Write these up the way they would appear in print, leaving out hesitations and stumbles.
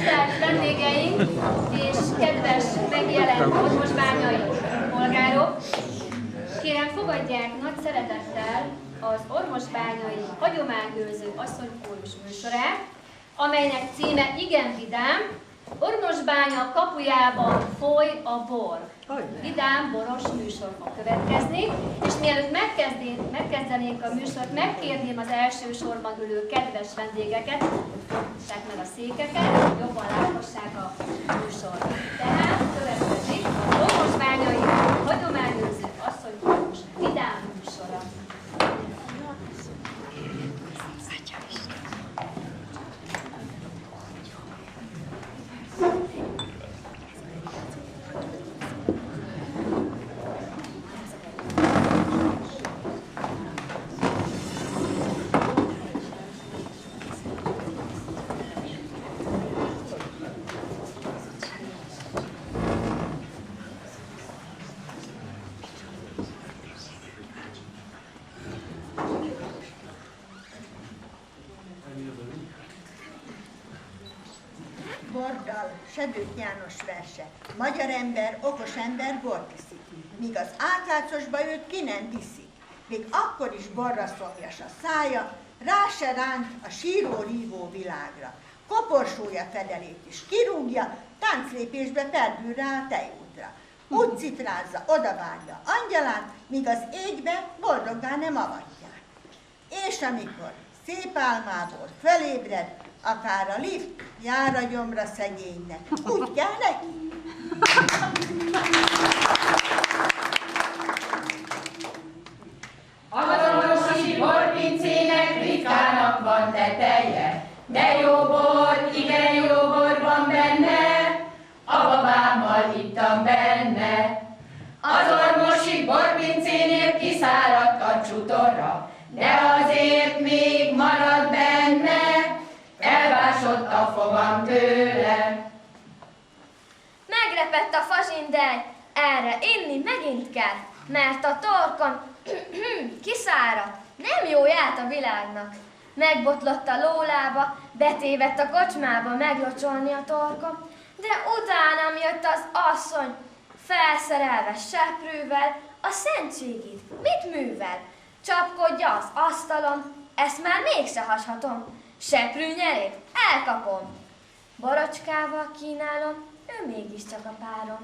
Tisztelt vendégeink és kedves megjelent ormosbányai polgárok! Kérem, fogadják nagy szeretettel az ormosbányai hagyományőrző asszonykórus műsorát, amelynek címe igen vidám, Ormosbánya kapujában foly a bor. Vidám boros műsor fog következni, és mielőtt megkezdenénk a műsort, megkérném az első sorban ülő kedves vendégeket, tehát meg a székeket, hogy jobban láthassák a műsort. Tehát következik az ormosbányai hagyományőrző asszonykórus vidám műsora. Bordal, Sedők János verse. Magyar ember, okos ember bort iszik, míg az átlátszosba őt ki nem viszik. Még akkor is borra szomjas a szája, rá se ránt a síró-rívó világra. Koporsója fedelét is kirúgja, tánclépésbe perdül rá a tejútra. Úgy citrázza, odavárja angyalát, míg az égbe boldoggá nem avatják. És amikor szép álmából fölébred, akár a lift jár a gyomra szegénynek. Úgy kell neki. Az orvosi borpincének ritkának van teteje, de jó bor, igen jó bor van benne, a babámmal ittam benne. Az orvosi borpincénél kiszáradt a csutorra, de azért még marad benne, elvásott a fogam tőle. Megrepett a fazsindely, erre inni megint kell, mert a torkom kiszáradt, nem jó járt a világnak. Megbotlott a lólába, betévedt a kocsmába meglocsolni a torkom, de utánam jött az asszony, felszerelve seprűvel, a szentségét mit művel? Csapkodja az asztalon, ezt már mégse hashatom. Seprűnyelét elkapom. Borocskával kínálom, ő mégiscsak a párom.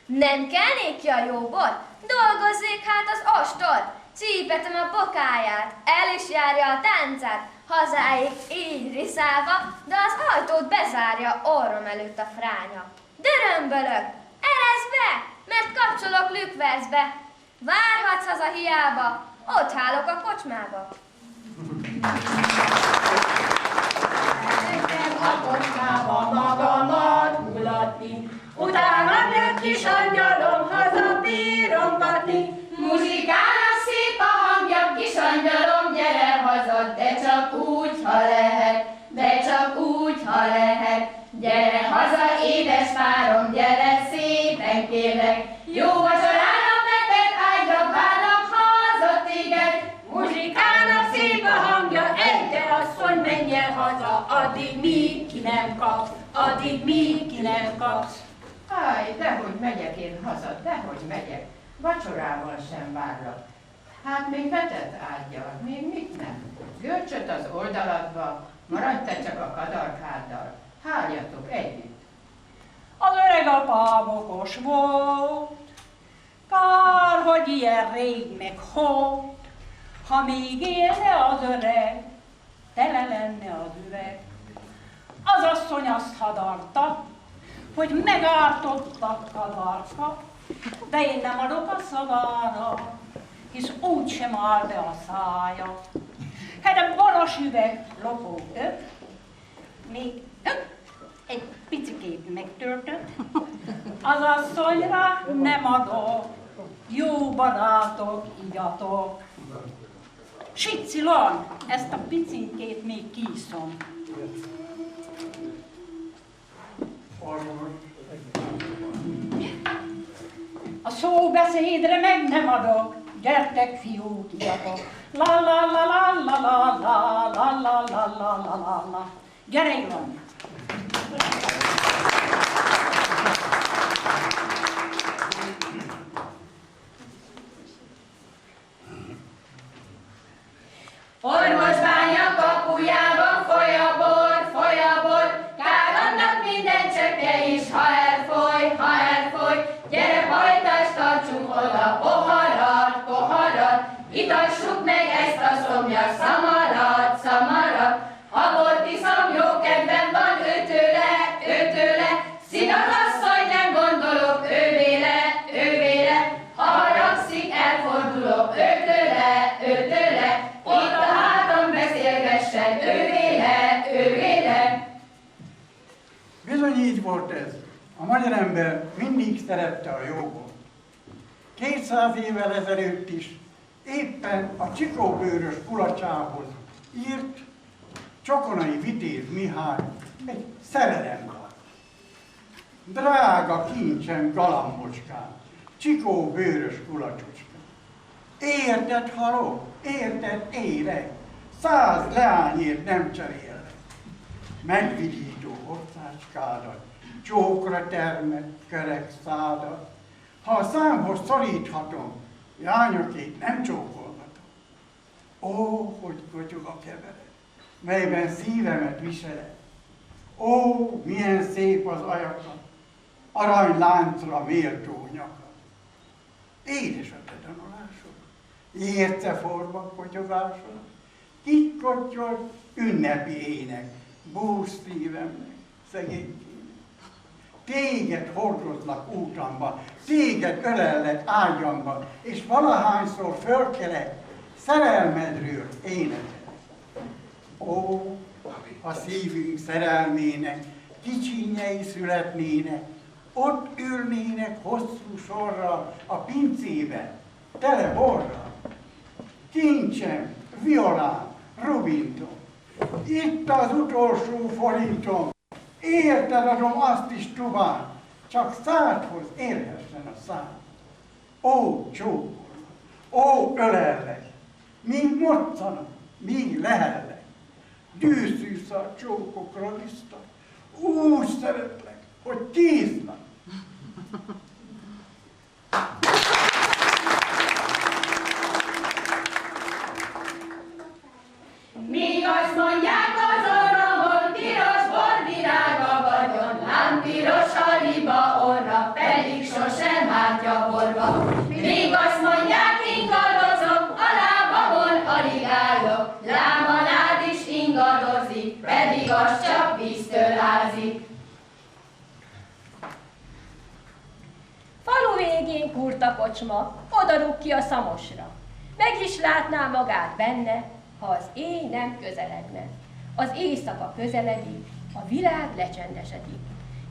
Nem kell néki a jó bor? Dolgozzék hát az ostor! Csípetem a bokáját, el is járja a táncát, hazáig így riszálva, de az ajtót bezárja orrom előtt a fránya. Dörömbölök, erezd be, mert kapcsolok lükvercbe. Várhatsz haza hiába, ott hálok a kocsmába. A kocsmába magamat mulatni, utána jött kis angyalom haza bíromgatni. Muzsikának szép a hangja, kis angyalom, gyere haza, de csak úgy, ha lehet, de csak úgy, ha lehet. Gyere haza, édes párom, gyere szépen kérlek, jó vacsorának neked ágyra várnak haza téged. Muzsikának szép a hangja, egyre asszony, menj el haza, addig míg ki nem kapsz, addig míg ki nem kapsz. Háj, dehogy megyek én haza, dehogy megyek, vacsorával sem várlak. Hát még vetett ágyal, még mit nem? Görcsöt az oldaladba, maradj te csak a kadarkáddal, háljatok együtt. Az öreg apám okos volt, kár, hogy ilyen rég meghalt. Ha még élne az öreg, tele lenne az üveg. Az asszony azt hadarta, hogy megártottak kadarka, de én nem adok a szavára, hisz úgysem áll be a szája. Hát a boros üveg lopó még egy picikét megtöltött, az asszonyra nem adok, jó barátok, igyatok. Sicilon, ezt a picinkét még kiiszom. A szóbeszédre meg nem adok, gyertek fiúk, igyatok. La la la la la la la la la la la la la la. Gyere, Ivan! Ormosbánya kapujában foly a bor, kár annak minden cseppje is, ha elfoly, gyere hajtást tartsunk oda, poharat, itassuk meg ezt a szomjas szamarat, ha bort iszom, jó kedvem van őtőle, szigaz asszony, nem gondolok ővéle, ha haragszik, elfordulok őtőle, itt a hátam beszélgessen ővéle. Bizony így volt ez. A magyar ember mindig szerette a jógot. 200 évvel ezelőtt is éppen a csikóbőrös kulacsához írt Csokonai Vitéz Mihály egy szerelemdalt. Drága kincsem, galambocskám, csikóbőrös kulacsocskám. Érted halok, érted élek, 100 leányért nem cserélek. Megvigyító orcácskádat, csókra termett kerek szádat, ha a számhoz szoríthatom, lányokét nem csókolhatom. Ó, hogy kotyog a keveret, melyben szívemet viseled. Ó, milyen szép az ajaka, aranyláncra méltó nyaka. Édes a te danolásod, érceforma kotyogásod, kikkotyog ünnepi ének, bús szívemnek, szegénykének. Téged hordozlak útamban, téged ölellek ágyamban, és valahányszor fölkelek, szerelmedről énekelek. Ó, a szívünk szerelmének kicsinyei születnének, ott ülnének hosszú sorral a pincében, tele borral. Kincsem, violám, rubintom, itt az utolsó forintom, érted adom azt is tubán, csak szádhoz érhessen a szám. Ó, csókolom, ó, ölellek, míg moccanak, míg lehellek, dűszűsz a csókokra liszta, úgy szeretlek, hogy tíznak. Míg azt mondják az orromon, piros borvirága vagyon, lámpiros a liba orra, pedig sosem ártja borba. Míg azt mondják, ingadozom, a lábamon alig állok, lám a lád is ingadozik, pedig az csak víztől ázik. Falu végén kurta kocsma, oda rúg ki a szamosra. Meg is látná magát benne, ha az éj nem közeledne. Az éjszaka közeledik, a világ lecsendesedik.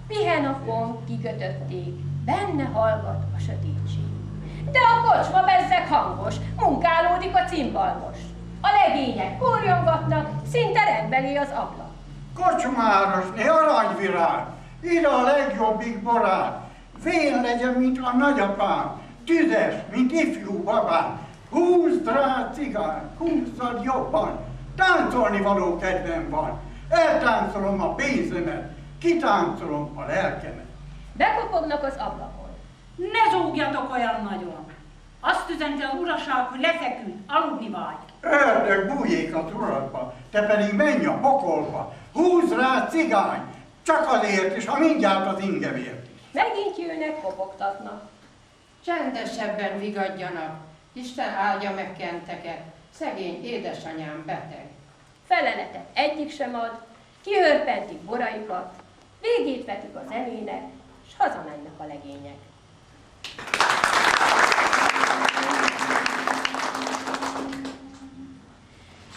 Pihen a fon, kikötötték, benne hallgat a sötétség. De a kocsma bezzeg hangos, munkálódik a cimbalmos. A legények kórjongatnak, szinte reggeli az ablak. Kocsmárosné, aranyvirág, ide a legjobbik barát, vén legyen, mint a nagyapám, tüzes, mint ifjú babám. Húzd rá, cigány, húzzad jobban, táncolni való kedvem van. Eltáncolom a pénzemet, kitáncolom a lelkemet. Bekopognak az ablakon. Ne zúgjatok olyan nagyon! Azt üzente az uraság, hogy lefeküdt, aludni vágy. Ördög bújjék az uradba, te pedig menj a pokolba. Húzd rá, cigány, csak azért, és ha mindjárt az ingemért. Megint jönnek, kopogtatnak. Csendesebben vigadjanak, Isten áldja meg kenteket, szegény édesanyám beteg. Feleletet egyik sem ad, kihörpentik boraikat, végét vetik az emének, s hazamennek a legények.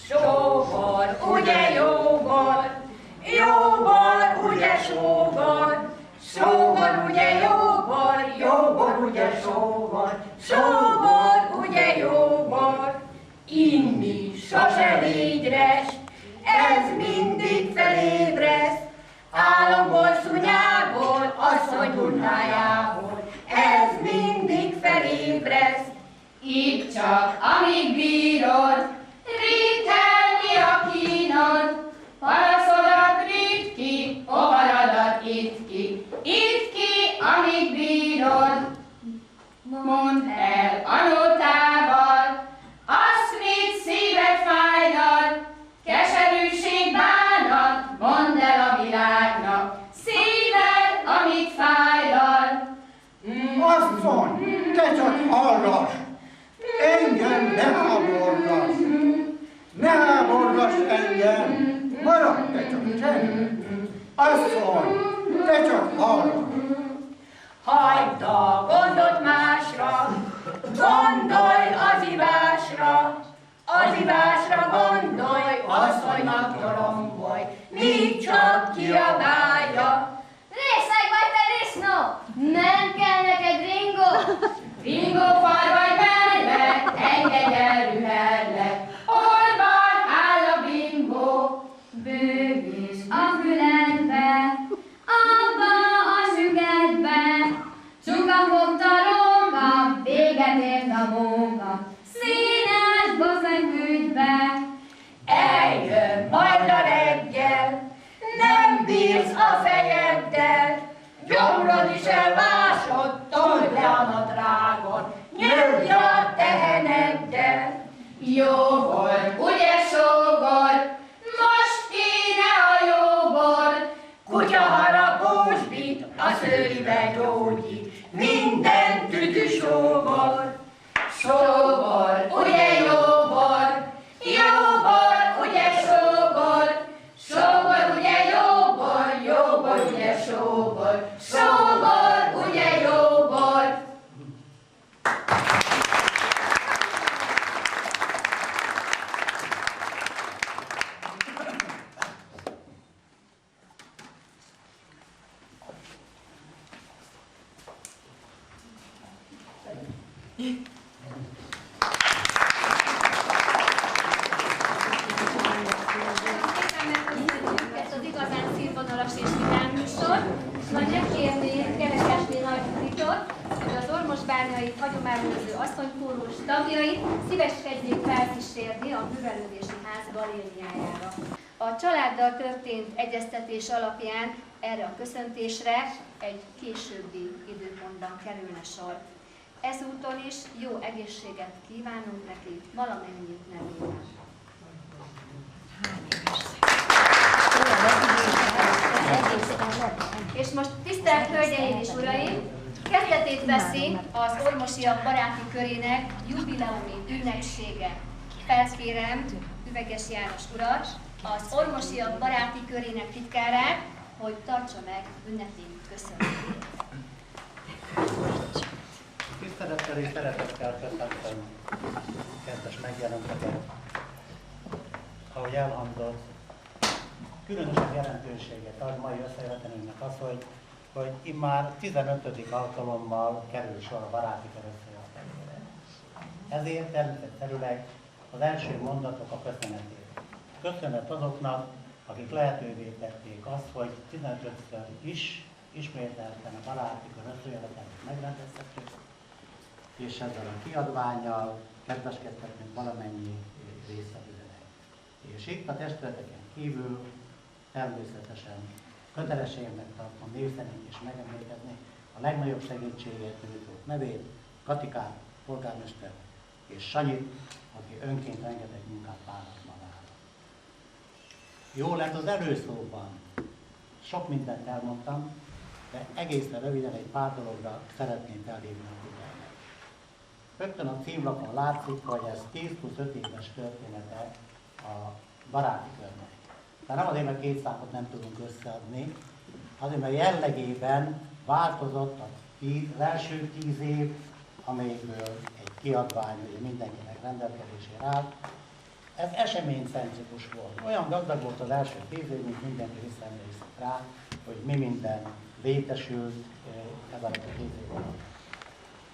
Sóbor, ugye jóbor, jóbor, ugye sóbor, sóbor, ugye jóbor, jóbor, ugye sóbor, sóbor, ugye jóbor. Inni sose légyres, ez mindig felébreszt, álomból, szúnyából, asszony dunhájából, ez mindig felébreszt. Itt csak, amíg bírod, rítelni a kínod, paraszodat rígy ki, ovarad a Asszony, te csak hallod. Hagyd a gondot másra, gondolj az ivásra gondolj, asszonynak torongolj, míg csak kiabálja. Részeg vagy te disznó! Nem kell neked ringó! Ringó farvaj mellett, engedj elrühellek, hol van áll a bingó? Bőgés a füledbe, abba a sügetbe, csuka fogta róka, véget ért a munka, színes baszegügybe. Eljön majd a reggel, nem bírsz a fejeddel, gyomrod is elvásod, told le a nadrágot, nyögj a teheneddel. Jó volt, ugye sógor, most kéne a jóbor, kutya harapós bit, a szőribe gyógyít, minden tütű sógor. Sógor, ugye jóbor, jóbor, ugye sógor, sógor, ugye jóbor, jóbor, ugye sógor, sógor, ugye jóbor. Ezt az igazán színvonalas és vidám műsor, majd megkérnék Kerekesné Nagy Juditot, hogy az Ormosbányai Hagyományőrző Asszonykórus tagjait szíveskedjék felkísérni a Művelődési Ház galériájára. A családdal történt egyeztetés alapján erre a köszöntésre egy későbbi időpontban kerülne sor. Ezúton is jó egészséget kívánunk neki valamennyiük nevében. És most tisztelt Hölgyeim és Uraim, kezdetét veszi az Ormosiak baráti körének jubileumi ünnepsége. Felkérem Üveges János urat, az Ormosiak baráti körének titkárát, hogy tartsa meg ünnepi köszöntését. Tisztelettel és szeretettel köszöntöm kedves megjelenteket. Ahogy elhangzott, különösebb jelentőséget ad mai összejövetelünknek az, hogy immár 15. alkalommal kerül sor a baráti kör összejövetelére. Ezért természetszerűleg az első mondatok a köszönetét. Köszönet azoknak, akik lehetővé tették azt, hogy 15-ször is ismételten a baráti kör összejövetelét megrendezhetjük, és ezzel a kiadvánnyal kedveskedhetünk valamennyi résztvevőnek. És itt a testületeken kívül természetesen kötelességnek tartom név szerint is megemlíteni a legnagyobb segítséget nyújtók nevét, Katikát, polgármester és Sanyit, aki önként rengeteg munkát vállalt magára. Jó lett az előszóban, sok mindent elmondtam, de egészen röviden egy pár dologra szeretném felhívni a figyelmet. Rögtön a címlapon látszik, hogy ez 10+5 éves története a baráti körnek. De nem azért, mert két számot nem tudunk összeadni, azért, mert jellegében változott az első 10 év, amelyikből egy kiadvány ugye mindenkinek rendelkezésére állt. Ez eseménycentrikus volt. Olyan gazdag volt az első 10 év, mint mindenki visszaemlékszik rá, hogy mi minden létesült ez alatt a 10 év alatt.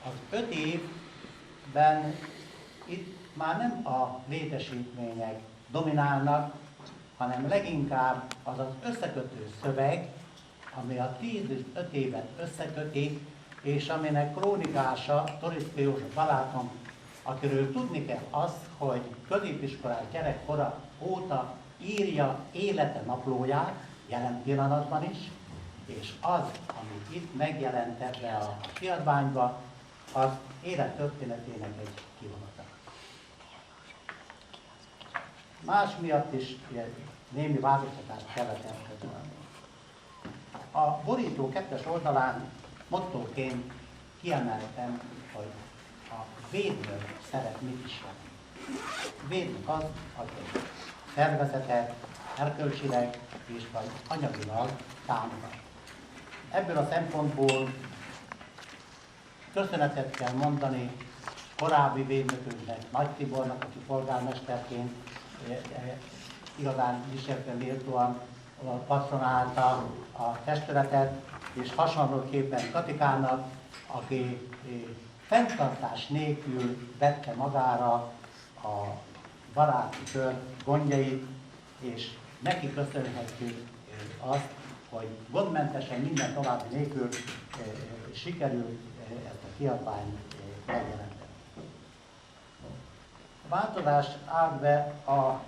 Az 5 évben itt már nem a létesítmények dominálnak, hanem leginkább az az összekötő szöveg, ami a 10-5 évet összeköti, és aminek krónikása Toriszki József barátom, akiről tudni kell azt, hogy középiskolás gyerekkora óta írja élete naplóját, jelen pillanatban is, és az, amit itt megjelent ebbe a kiadványba, az élettörténetének egy kivonata. Más miatt is némi változtatást kellett eszközölni. A borító 2. oldalán mottóként kiemeltem, hogy a védnök szeret mit is lenni. Védnök az, aki szervezetet, erkölcsileg és vagy anyagilag támogat. Ebből a szempontból köszönetet kell mondani korábbi védnökünknek, Nagy Tibornak, aki polgármesterként igazán viselkedve méltóan patronálta a testületet, és hasonlóképpen Katikának, aki fenntartás nélkül vette magára a baráti kör gondjait, és neki köszönhetjük azt, hogy gondmentesen minden további nélkül sikerült ezt a kiadványt megjelenteni. A változás állt be a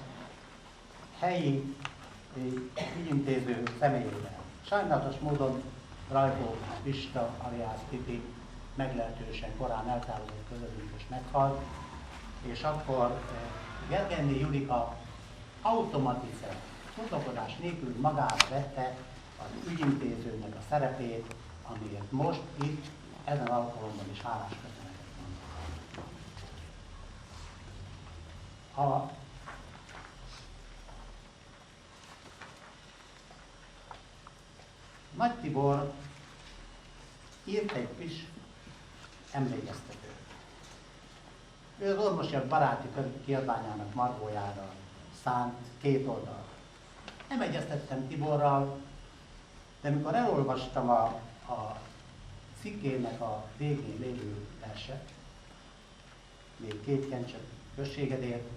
helyi ügyintéző személyében. Sajnálatos módon Rajkó Pista alias Pipi meglehetősen korán eltávolodott közülünk és meghalt, és akkor Gergenyi Julika automatikusan, tudakozás nélkül magára vette az ügyintézőnek a szerepét, amiért most itt, ezen alkalommal is hálás köszönetet mondok. Nagy Tibor írt egy kis emlékeztetőt. Ő az orvosiak baráti kiadványának margójára szánt 2 oldal. Nem egyeztettem Tiborral, de amikor elolvastam a cikkének a végén lévő verset, még 2 Kencse községedért,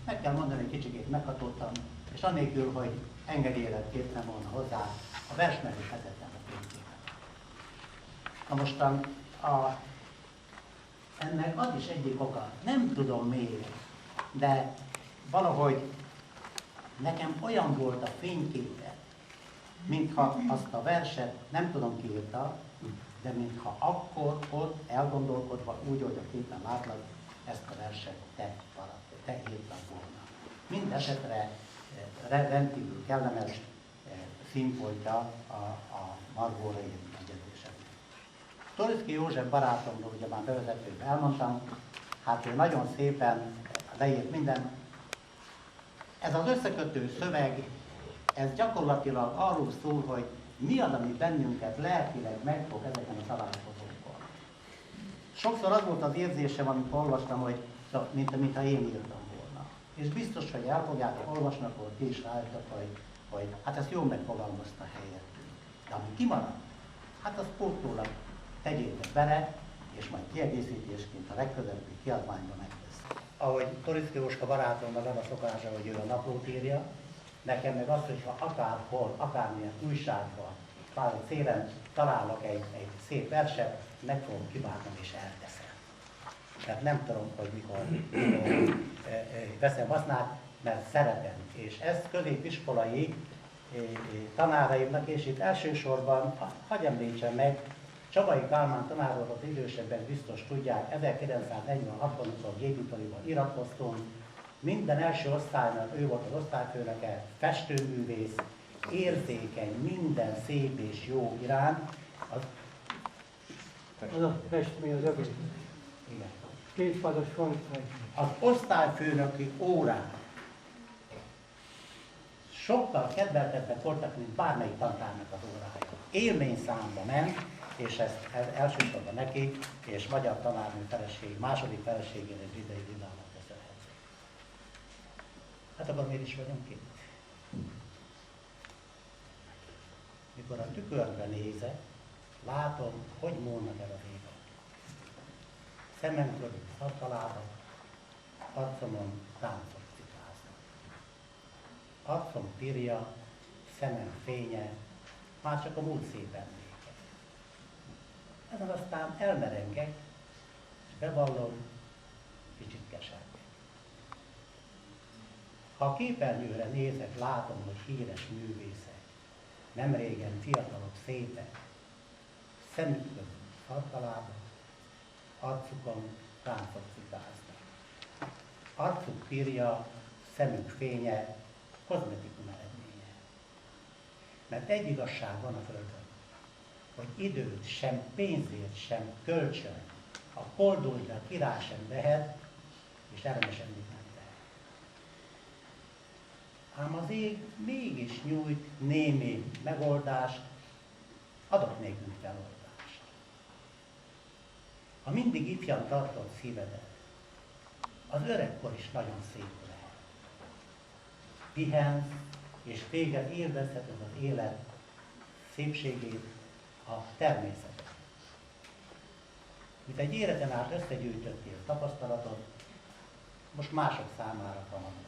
meg kell mondani, hogy kicsikét meghatottam, és annélkül, hogy engedélyet kértem volna hozzá, a vers mellé vezettem a fényképen. Na mostan ennek az is egyik oka, nem tudom miért, de valahogy nekem olyan volt a fényképe, mintha azt a verset, nem tudom ki írta, de mintha akkor ott elgondolkodva úgy, hogy a képen látlak, ezt a verset te írtad volna. Mindenesetre rendkívül kellemes színfoltja a Margóra írt megjegyzéseknek. Toruszki József barátomról, ugye már bevezetőben elmondtam, hát ő nagyon szépen leírt minden. Ez az összekötő szöveg, ez gyakorlatilag arról szól, hogy mi az, ami bennünket lelkileg megfog ezeken a találkozókon. Sokszor az volt az érzésem, amikor olvastam, hogy mintha én írtam volna. És biztos, hogy el fogjátok olvasni, akkor ti is rájöttek, hogy hát ezt jól megfogalmazta helyettünk. De ami kimarad, hát azt pótlólag tegyétek bele, és majd kiegészítésként a legközelebbi kiadványban megtesz. Ahogy Toruszki Jóska barátomban van a szokása, hogy ő a naplót írja, nekem meg az, hogyha akárhol, akármilyen újságban, pár szélen találok egy szép verset, meg fogom kiváltani és elteszem. Mert nem tudom, hogy mikor veszem hasznát, mert szeretem. És ezt középiskolai tanáraimnak, és itt elsősorban, hadd említsem meg, Csabai Kálmán tanárról az idősebbek biztos tudják, 1946-ban, amikor gépipariban iratkoztunk, minden első osztálynak ő volt az osztályfőnöke, festőművész, érzékeny, minden szép és jó iránt. Az a festmény az övé. Igen. Kétfalos fontály. Az osztályfőnöki órán sokkal kedveltebbek voltak, mint bármelyik tantárnak az órája. Élményszámba ment, és ezt elsősorban neki, és magyar tanárnő feleség, második feleségének Zsidai Villának köszönhető. Hát akkor miért is vagyunk itt? Mikor a tükörbe nézek, látom, hogy múlnak el az évek. Szemem körül szakkalábak, arcomon táncok cikáznak. Arcom pirja, szemem fénye, már csak a múlt szép emléke. Ezen aztán elmerengek, és bevallom, kicsit kesergek. Ha a képernyőre nézek, látom, hogy híres művészek, nem régen fiatalok, szépek, szemük között farkalábak, arcukon táncok cikáznak. Arcuk pirja, szemük fénye, kozmetikum eredménye. Mert egy igazság van a Földön, hogy időt sem pénzért, sem kölcsön a koldulj, a király sem vehet, és erre semmit nem tehet. ám az ég mégis nyújt némi megoldást, adott nékünk feloldást. Ha mindig ifjan tartod szívedet, az öregkor is nagyon szép lehet. Pihensz, és téged élvezheted az élet szépségét, a természetet. Mint egy életen át összegyűjtöttél tapasztalatot, most mások számára kamatoztatod.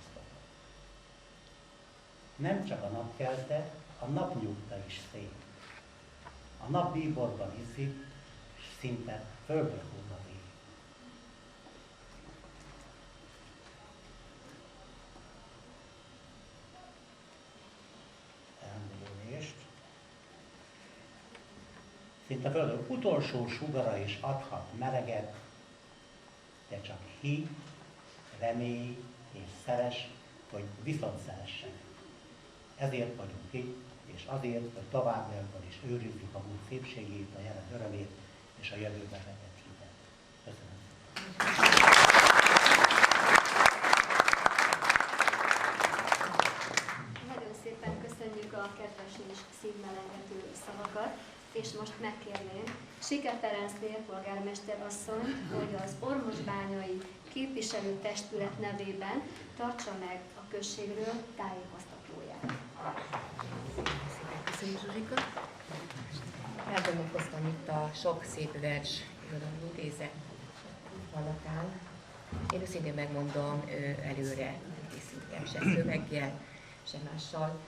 Nem csak a napkelte, a napnyugta is szép. A nap bíborban hiszik, és szinte földre hull az ég. Elmúlést. Szinte földön utolsó sugara is adhat meleget, de csak higgy, remélj és szeress, hogy viszont szeressen. Ezért vagyunk itt, és azért, hogy továbbiakban is őrizzük a múlt szépségét, a jelen örömét és a jövőben vetett hitet. Köszönöm. Nagyon szépen köszönjük a kedves és szívmelengető szavakat, és most megkérném Sike Ferenc polgármester asszonyt, hogy az Ormosbányai képviselőtestület nevében tartsa meg a községről tájékoztatóját. Köszönjük, Zsuzsika! Elgondolkoztam itt a sok szép vers irodalmi idézet hallatán. Én őszintén megmondom, előre készültem se szöveggel, se mással.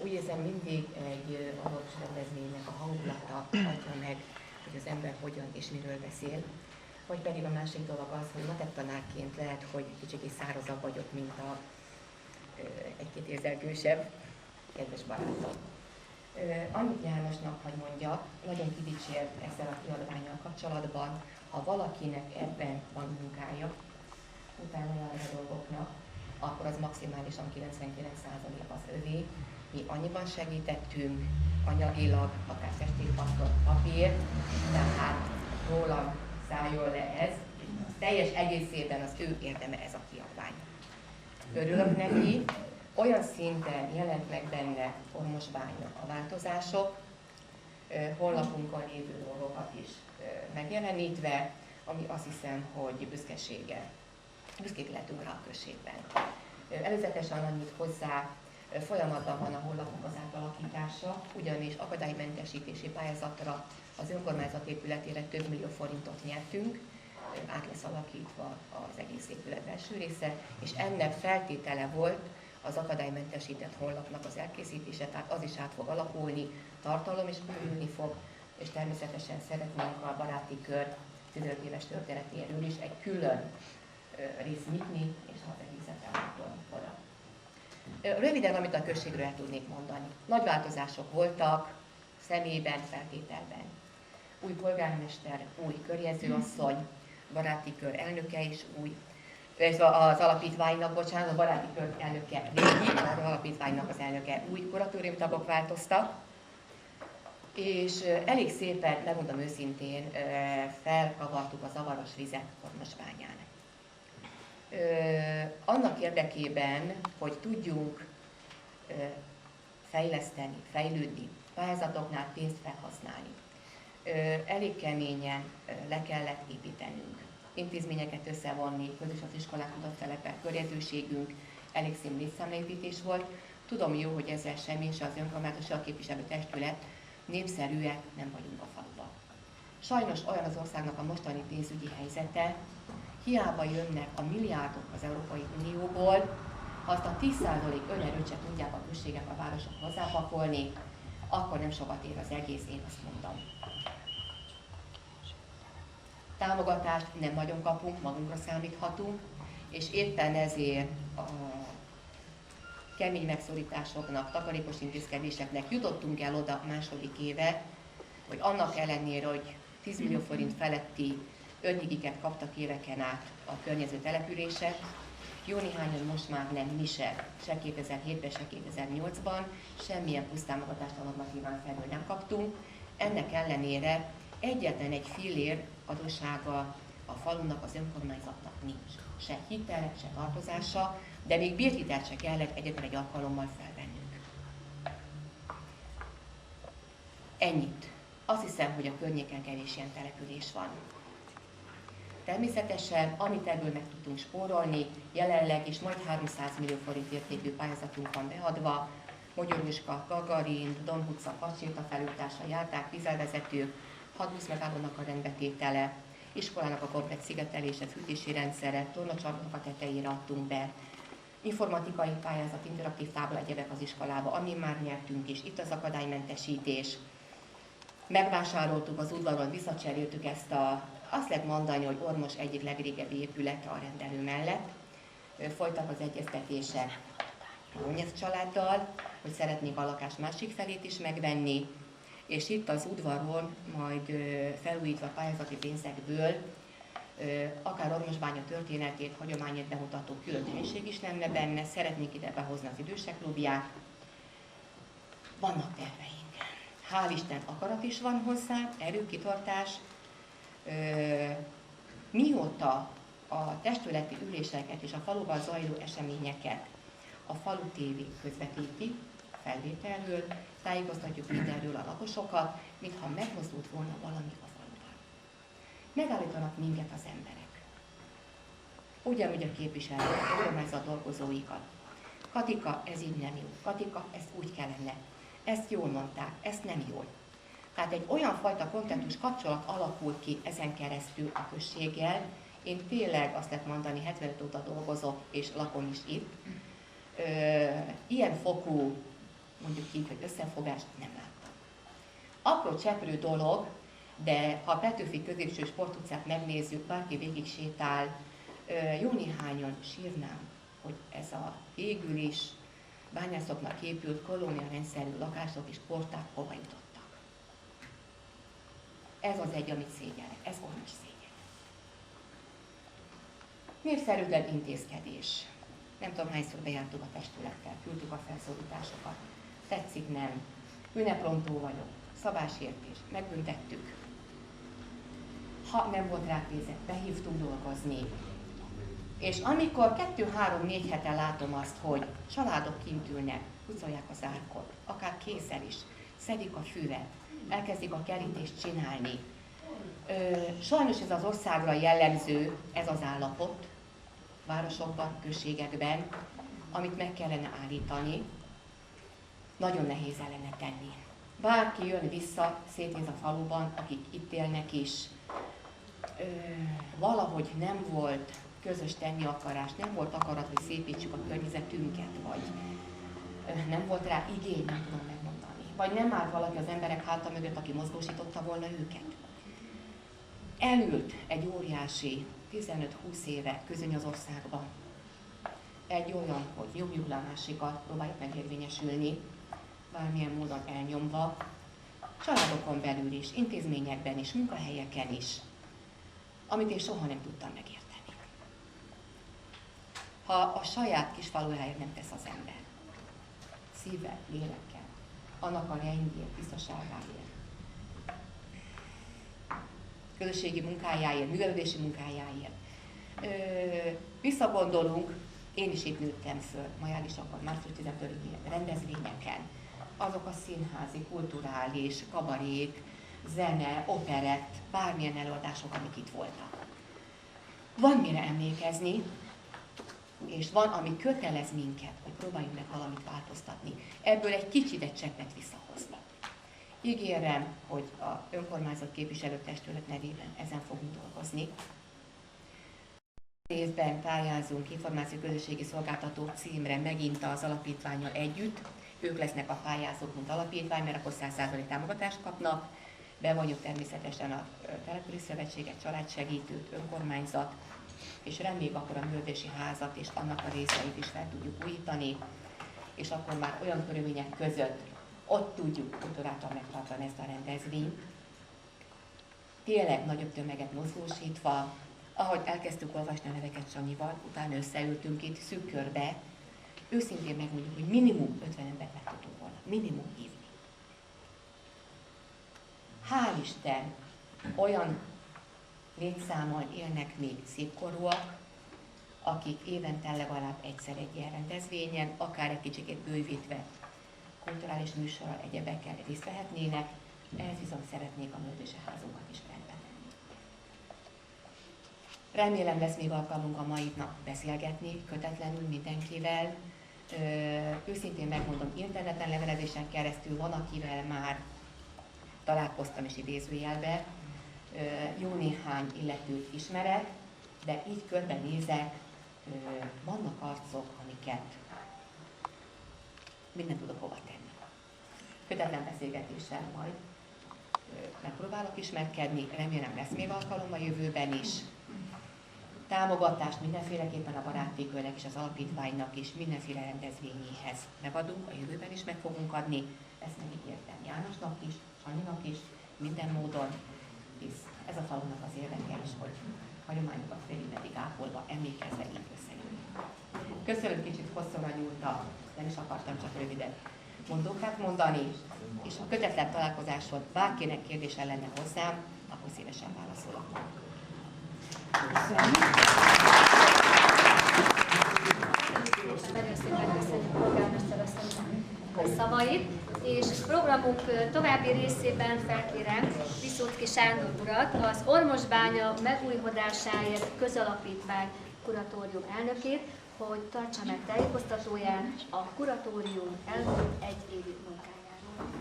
Úgy érzem, mindig egy adott rendezvénynek a hangulata adja meg, hogy az ember hogyan és miről beszél. Vagy pedig a másik dolog az, hogy matek tanárként lehet, hogy kicsit szárazabb vagyok, mint a egy-két érzelgősebb kedves barátom. Annyit Jánosnak, hogy mondja, nagyon kidicsért ezzel a kiadvánnyal kapcsolatban, ha valakinek ebben van munkája, utána jár a dolgoknak, akkor az maximálisan 99% az övé. Mi annyiban segítettünk, anyagilag, akár festékpapír, papír, tehát rólam szálljon le ez, teljes egészében az ő érdeme ez a kiadvány. Örülök neki, olyan szinten jelent meg benne Ormosbánynak a változások, honlapunkon lévő dolgokat is megjelenítve, ami azt hiszem, hogy büszkék lehetünk rá a községben. Előzetesen annyit hozzá, folyamatban van a honlapunk az átalakítása, ugyanis akadálymentesítési pályázatra az önkormányzat épületére több millió forintot nyertünk, át lesz alakítva az egész épület belső része, és ennek feltétele volt az akadálymentesített honlapnak az elkészítése, tehát az is át fog alakulni, tartalom is bővülni fog, és természetesen szeretnénk a baráti kör 15 éves történetéről is egy külön részt nyitni, és az egészet elmondani oda. Röviden, amit a községről el tudnék mondani. Nagy változások voltak személyben, feltételben. Új polgármester, új körjegyzőasszony, baráti kör elnöke is új, ez az alapítványnak, bocsánat, a baráti kör elnöke régi, az alapítványnak az elnöke új, kuratóriumi tagok változtak, és elég szépen, megmondom őszintén, felkavartuk a zavaros vizet Ormosbányán. Annak érdekében, hogy tudjunk fejleszteni, fejlődni, pályázatoknál pénzt felhasználni, elég keményen le kellett építenünk, intézményeket összevonni, közös az iskolák, tudattelepek, körjegyzőségünk, elég színű létszámleépítés volt. Tudom jó, hogy ezzel semmi, se az önkormányzat, se a képviselőtestület népszerűek nem vagyunk a faluban. Sajnos olyan az országnak a mostani pénzügyi helyzete, hiába jönnek a milliárdok az Európai Unióból, ha azt a 10% önerőt se tudják a községek, a városok hozzápakolni, akkor nem sokat ér az egész, én azt mondom. Támogatást nem nagyon kapunk, magunkra számíthatunk, és éppen ezért a kemény megszorításoknak, takarékos intézkedéseknek jutottunk el oda második éve, hogy annak ellenére, hogy 10 millió forint feletti önhigiket kaptak éveken át a környező települések, jó néhányan most már nem, mi se 2007-ben, se 2008-ban, semmilyen plusz támogatást a normatíván felül nem kaptunk. Ennek ellenére egyetlen egy fillér adóssága a falunak, az önkormányzatnak nincs. Se hitele, se tartozása, de még bérhitelt se kellett egyetlen egy alkalommal felvennünk. Ennyit. Azt hiszem, hogy a környéken kevés ilyen település van. Természetesen, amit ebből meg tudtunk spórolni, jelenleg is majd 300 millió forint értékű pályázatunk van beadva, Mogyorjuska, Gagarin, Don Hutca, Pacséta felújítása, járták, vízelvezetők, 6 buszmegállónak a rendbetétele, iskolának a komplet szigetelése, fűtési rendszere, tornacsarnok a tetejére adtunk be, informatikai pályázat, interaktív tábla, egyebek az iskolába, amin már nyertünk is, itt az akadálymentesítés. Megvásároltuk az udvaron, visszacseréltük ezt azt lehet mondani, hogy Ormos egyik legrégebbi épülete a rendelő mellett. Folytak az egyeztetések Lónyez családdal, hogy szeretnék a lakás másik felét is megvenni, és itt az udvaron majd felújítva pályázati pénzekből akár Ormosbánya történetét, hagyományát bemutató külön helység is lenne benne, szeretnénk ide behozni az idősek klubját. Vannak terveink. Hál' Isten akarat is van hozzá, erő, kitartás. Mióta a testületi üléseket és a faluban zajló eseményeket a Falu TV közvetíti felvételről, tájékoztatjuk mindenről a lakosokat, mintha megmozdult volna valami a faluban. Megállítanak minket az emberek. Ugyanúgy a képviselők, a kormányzat dolgozóikat. Katika, ez így nem jó. Katika, ezt úgy kellene. Ezt jól mondták, ezt nem jól. Tehát egy olyan fajta kontextus kapcsolat alakul ki ezen keresztül a községgel. Én tényleg azt lehet mondani, 75 óta dolgozok és lakom is itt. Ilyen fokú, mondjuk így, hogy összefogást nem láttam. Apró cseprő dolog, de ha a Petőfi középső sportutcát megnézzük, bárki végig sétál, jó néhányan sírnám, hogy ez a végül is bányászoknak épült kolóniarendszerű lakások és porták hova jutottak. Ez az egy, amit szégyellek, ez Ormos szégyen. Népszerűtlen intézkedés. Nem tudom, hányszor bejártuk a testülettel, küldtük a felszólításokat. Tetszik, nem. Ünneprontó vagyok. Szabásértés. Megbüntettük. Ha nem volt rá pénzek, behívtuk dolgozni. És amikor 2-3-4 hete látom azt, hogy családok kint ülnek, húzolják az árkot, akár kézzel is, szedik a füvet, elkezdik a kerítést csinálni. Sajnos ez az országra jellemző, ez az állapot, városokban, községekben, amit meg kellene állítani, nagyon nehéz ellene tenni. Bárki jön vissza, szétnéz a faluban, akik itt élnek is, valahogy nem volt közös tenni akarás, nem volt akarat, hogy szépítsük a környezetünket, vagy nem volt rá igény, nem tudom megmondani. Vagy nem állt valaki az emberek háta mögött, aki mozgósította volna őket. Elült egy óriási, 15-20 éve közöny az országban. Egy olyan, hogy nyomjuk le a másikat, próbáljuk megérvényesülni, bármilyen módon elnyomva, családokon belül is, intézményekben is, munkahelyeken is, amit én soha nem tudtam megérteni. Ha a saját kis falujáért nem tesz az ember, szívvel, lélekkel, annak a rendjét, biztonságáért, közösségi munkájáért, művelődési munkájáért. Visszagondolunk, én is itt nőttem föl, majálisakon, március 15-i rendezvényeken, azok a színházi, kulturális, kabarék, zene, operett, bármilyen előadások, amik itt voltak. Van mire emlékezni, és van, ami kötelez minket, hogy próbáljunk meg valamit változtatni. Ebből egy kicsit, egy cseppet visszahozni. Ígérem, hogy a önkormányzat képviselőtestület nevében ezen fogunk dolgozni. Részben pályázunk információ közösségi szolgáltató címre megint az alapítvánnyal együtt. Ők lesznek a pályázók, mint alapítvány, mert akkor 100% támogatást kapnak. Bevonjuk természetesen a települési szövetséget, családsegítőt, önkormányzat, és reméljük akkor a művelési házat és annak a részeit is fel tudjuk újítani, és akkor már olyan körülmények között ott tudjuk kultúráltan megtartani ezt a rendezvényt. Tényleg nagyobb tömeget mozgósítva, ahogy elkezdtük olvasni a neveket Sanyival, utána összeültünk itt szűk körbe, őszintén megmondjuk, hogy minimum 50 embert meg tudtunk volna, minimum hívni. Hál' Isten, olyan létszámmal élnek még szépkorúak, akik évente legalább egyszer egy ilyen rendezvényen, akár egy kicsikét bővítve kulturális műsorral, egyebekkel részt vehetnének, ehhez viszont szeretnék a nővéseházunkat is rendbe tenni. Remélem lesz még alkalmunk a mai nap beszélgetni, kötetlenül mindenkivel. Őszintén megmondom, interneten levelezésen keresztül van, akivel már találkoztam is idézőjelbe, jó néhány illetőt ismerek, de így körbenézek, vannak arcok, amiket még nem tudok hova tenni. Kötetlen beszélgetéssel majd megpróbálok ismerkedni, remélem lesz még alkalom a jövőben is. Támogatást mindenféleképpen a baráti körnek és az alapítványnak is mindenféle rendezvényéhez megadunk, a jövőben is meg fogunk adni. Ezt megígértem Jánosnak is, Sanyinak is, minden módon, hisz ez a falunak az érdeke is, hogy hagyományokat félig meddig ápolva, emlékezve így összejönni. Köszönöm, kicsit hosszúra nyúlta, nem is akartam csak röviden mondókát mondani, és ha kötetlen találkozáson bárkinek kérdése lenne hozzám, akkor szívesen válaszolok. Nagyon szépen köszönjük polgármester asszonynak a szavait, és programunk további részében felkérem Viszótki Sándor urat, az Ormosbánya megújításáért közalapítvány kuratórium elnökét, hogy tartsa meg tájékoztatóját a kuratórium elmúlt egyévi munkájáról.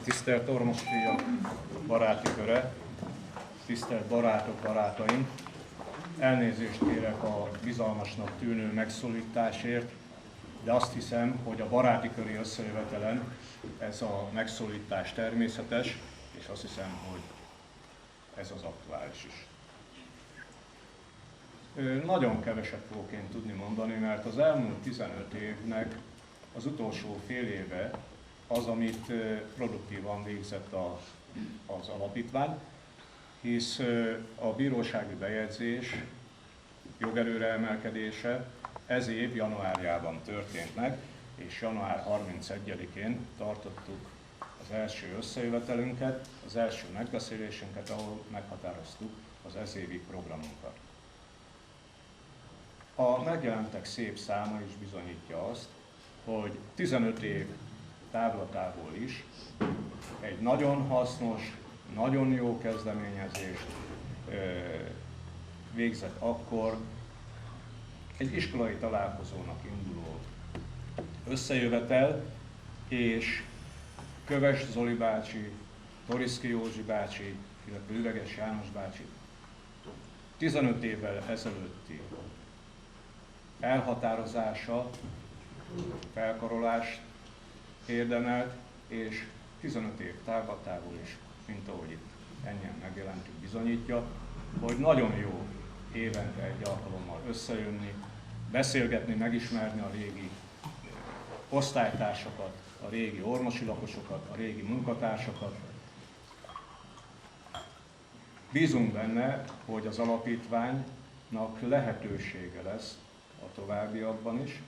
Tisztelt Ormosfiak baráti köre, tisztelt barátok, barátaim! Elnézést kérek a bizalmasnak tűnő megszólításért, de azt hiszem, hogy a baráti köri összejövetelen ez a megszólítás természetes, és azt hiszem, hogy ez az aktuális is. Nagyon keveset fogok én tudni mondani, mert az elmúlt 15 évnek az utolsó fél éve az, amit produktívan végzett az alapítvány, hisz a bírósági bejegyzés jogerőre emelkedése ez év januárjában történt meg, és január 31-én tartottuk az első összejövetelünket, az első megbeszélésünket, ahol meghatároztuk az ezévi programunkat. A megjelentek szép száma is bizonyítja azt, hogy 15 év távlatából is egy nagyon hasznos, nagyon jó kezdeményezést végzett akkor egy iskolai találkozónak induló összejövetel, és Köves Zoli bácsi, Toriszki Józsi bácsi, illetve Üveges János bácsi 15 évvel ezelőtti elhatározása, felkarolást érdemelt, és 15 év távlatából is, mint ahogy itt ennyien megjelentük, bizonyítja, hogy nagyon jó évente egy alkalommal összejönni, beszélgetni, megismerni a régi osztálytársakat, a régi ormosi lakosokat, a régi munkatársakat. Bízunk benne, hogy az alapítványnak lehetősége lesz a továbbiakban is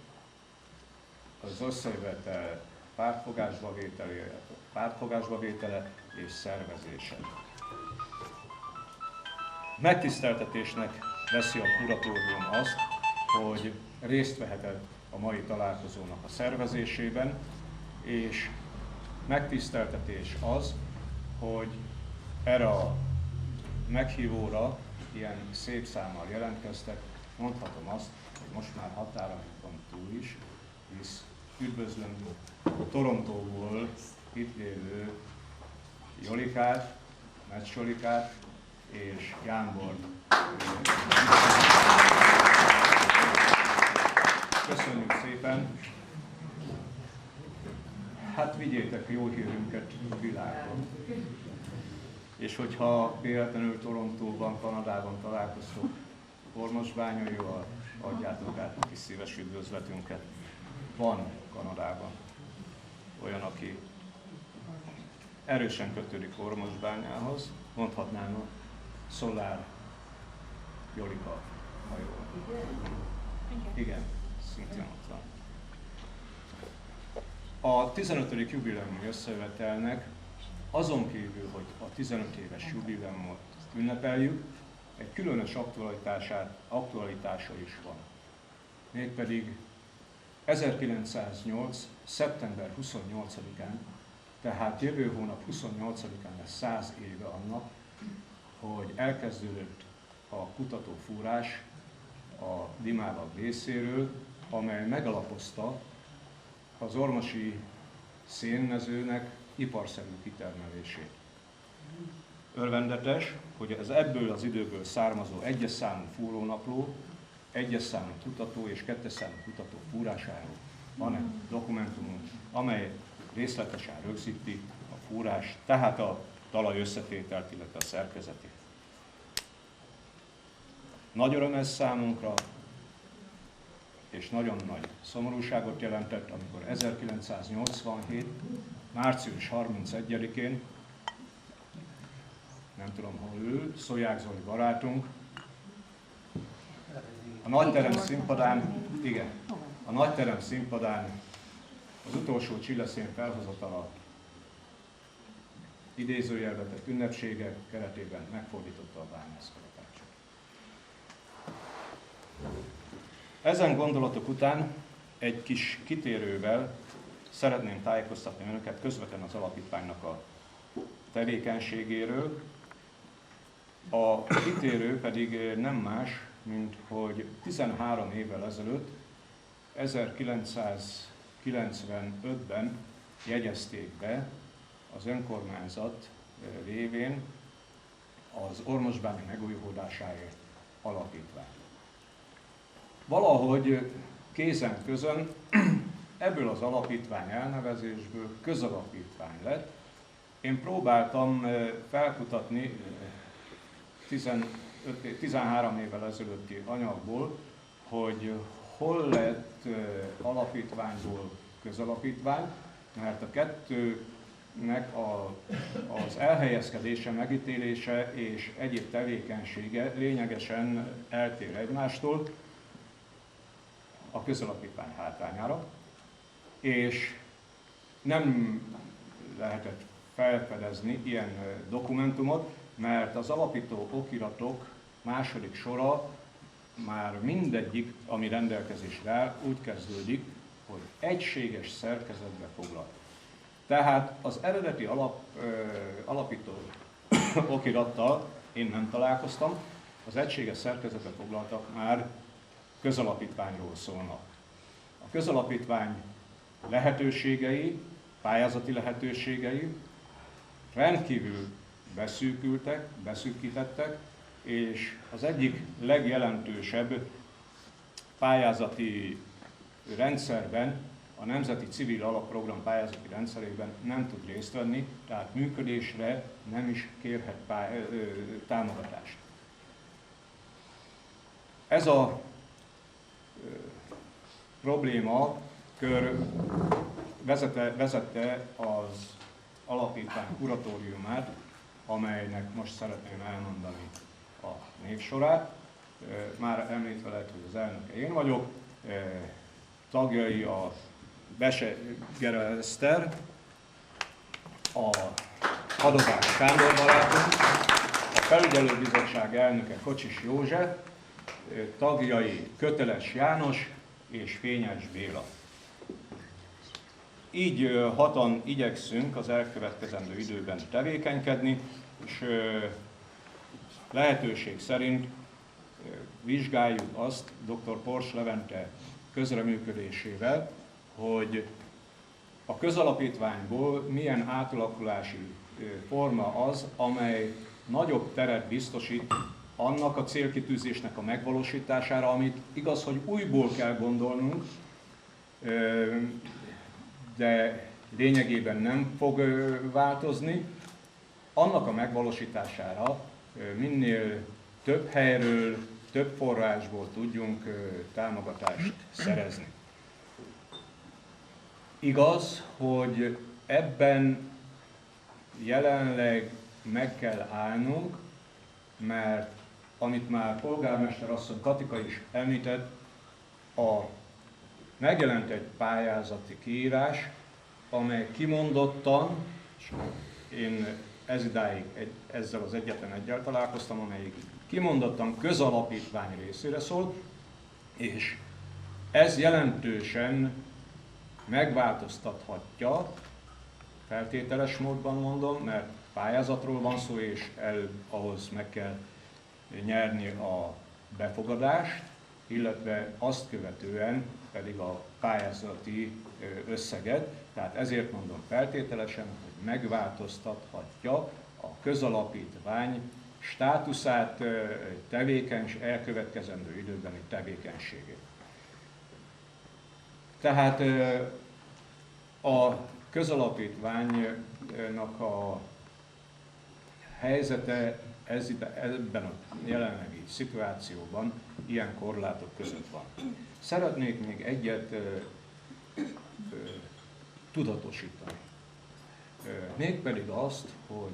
az összejövetel pártfogásba vétele és szervezése. Megtiszteltetésnek veszi a kuratórium azt, hogy részt vehetett a mai találkozónak a szervezésében, és megtiszteltetés az, hogy erre a meghívóra ilyen szép számmal jelentkeztek. Mondhatom azt, hogy most már határainkon túl is, hisz üdvözlöm Torontóból itt lévő Jolikát, Metsz Jolikát és Jánbort. Köszönjük szépen! Hát vigyétek jó hírünket világon. És hogyha véletlenül Torontóban, Kanadában találkoztok Ormosbányaival, adjátok át a kis szíves üdvözletünket. Van Kanadában olyan, aki erősen kötődik Ormosbányához, mondhatnám a Szolár Jolika, ha jól. Igen, szintén ott van. A 15. jubileumi összejövetelnek azon kívül, hogy a 15 éves jubileumot ünnepeljük, egy különös aktualitása is van. Mégpedig 1908. szeptember 28-án, tehát jövő hónap 28-án lesz 100 éve annak, hogy elkezdődött a kutatófúrás a limávak részéről, amely megalapozta az ormosi szénmezőnek iparszerű kitermelését. Örvendetes, hogy ez ebből az időből származó egyes számú fúrónapló, egyes számú kutató és kettes számú kutató fúrásáról van egy dokumentumunk, amely részletesen rögzíti a fúrás, tehát a talaj összetételt, illetve a szerkezetét. Nagy öröm ez számunkra, és nagyon nagy szomorúságot jelentett, amikor 1987. március 31-én, nem tudom hol ül, Szolyák Zoli barátunk, a nagyterem színpadán az utolsó csilleszén felhozatala idézőjelbe tett ünnepségek keretében megfordította a bányászkaratácsot. Ezen gondolatok után egy kis kitérővel szeretném tájékoztatni önöket közvetlenül az alapítványnak a tevékenységéről. A kitérő pedig nem más, mint hogy 13 évvel ezelőtt, 1995-ben jegyezték be az önkormányzat révén az Ormosbánya megújulódásáért alapítványt. Valahogy kézen közön ebből az alapítvány elnevezésből közalapítvány lett. Én próbáltam felkutatni 13 évvel ezelőtti anyagból, hogy hol lett alapítványból közalapítvány, mert a kettőnek az elhelyezkedése, megítélése és egyéb tevékenysége lényegesen eltér egymástól a közalapítvány hátrányára, és nem lehetett felfedezni ilyen dokumentumot, mert az alapító okiratok második sora már mindegyik, ami rendelkezésre áll, úgy kezdődik, hogy egységes szerkezetbe foglalt. Tehát az eredeti alapító okirattal én nem találkoztam, az egységes szerkezetbe foglaltak már közalapítványról szólnak. A közalapítvány lehetőségei, pályázati lehetőségei rendkívül beszűkítettek, és az egyik legjelentősebb pályázati rendszerben, a Nemzeti Civil Alapprogram pályázati rendszerében nem tud részt venni, tehát működésre nem is kérhet támogatást. Ez a problémakör vezette az alapítvány kuratóriumát, amelynek most szeretném elmondani a névsorát. Már említve lehet, hogy az elnöke én vagyok, tagjai a Bese Gera Eszter, a Hadovás Sándor barátunk, a felügyelőbizottság elnöke Kocsis József, tagjai Köteles János és Fényes Béla. Így hatan igyekszünk az elkövetkezendő időben tevékenykedni, és lehetőség szerint vizsgáljuk azt dr. Pors Levente közreműködésével, hogy a közalapítványból milyen átalakulási forma az, amely nagyobb teret biztosít annak a célkitűzésnek a megvalósítására, amit igaz, hogy újból kell gondolnunk, de lényegében nem fog változni, annak a megvalósítására minél több helyről, több forrásból tudjunk támogatást szerezni. Igaz, hogy ebben jelenleg meg kell állnunk, mert amit már polgármester asszony Katika is említett, megjelent egy pályázati kiírás, amely kimondottan, és én ezzel az egyetlen egyel találkoztam, amelyik kimondottan közalapítvány részére szól, és ez jelentősen megváltoztathatja, feltételes módban mondom, mert pályázatról van szó, és ahhoz meg kell nyerni a befogadást, illetve azt követően pedig a pályázati összeget. Tehát ezért mondom feltételesen, hogy megváltoztathatja a közalapítvány státuszát, elkövetkezendő időbeni tevékenységét. Tehát a közalapítványnak a helyzete ebben a jelenlegi szituációban ilyen korlátok között van. Szeretnék még egyet tudatosítani. Mégpedig azt, hogy